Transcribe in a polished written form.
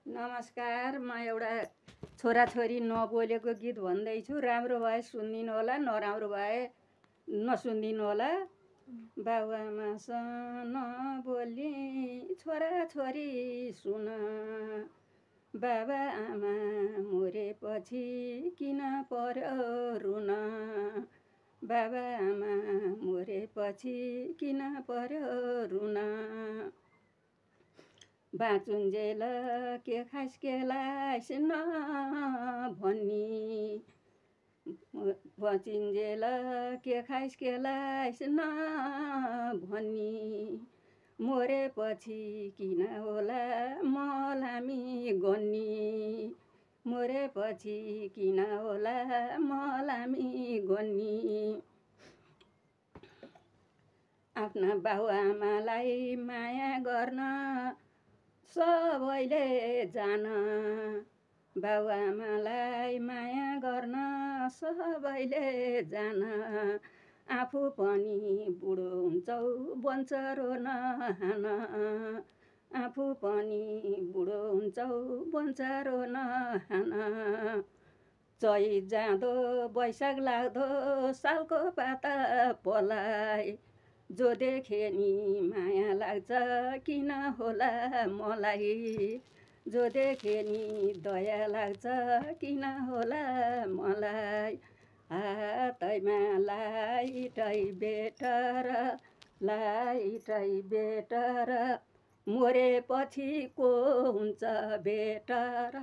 नमस्कार, म एउटा छोराछोरी नबोलेको गीत भन्दैछु। राम्रो भए सुनिदिनु होला, नराम्रो भए नसुनिदिनु होला। बाबुआमासँग नबोली छोराछोरी सुन, बाबाआमा मरेपछि किन पर्यो रुन, बाबाआमा मरेपछि किन पर्यो रुन। बाँचुन्जेल के खाइस् के लाइस् नभनी, बचिन्जेल के खाइस् के लाइस् नभनी, मरेपछि किन होला मलामी गन्नी, मरेपछि किन होला मलामी गन्नी। आफ्ना बाबुआमालाई माया गर्न सबैले जान, बाबुआमालाई माया गर्न सबैले जान। आफू पनि बुढो हुन्छौ बन्छ रोन हान, आफू पनि बुढो हुन्छौ बन्छ रोन हान। चैत जाँदो वैशाख लाग्दो सालको पाता पलाइ, जो देखे नि माया लाग्छ किन होला मलाई, जो देखे नि दया लाग्छ किन होला मलाई। हातैमा लाइटै बेटर, लाइटै बेटर, मरेपछि को हुन्छ बेटर,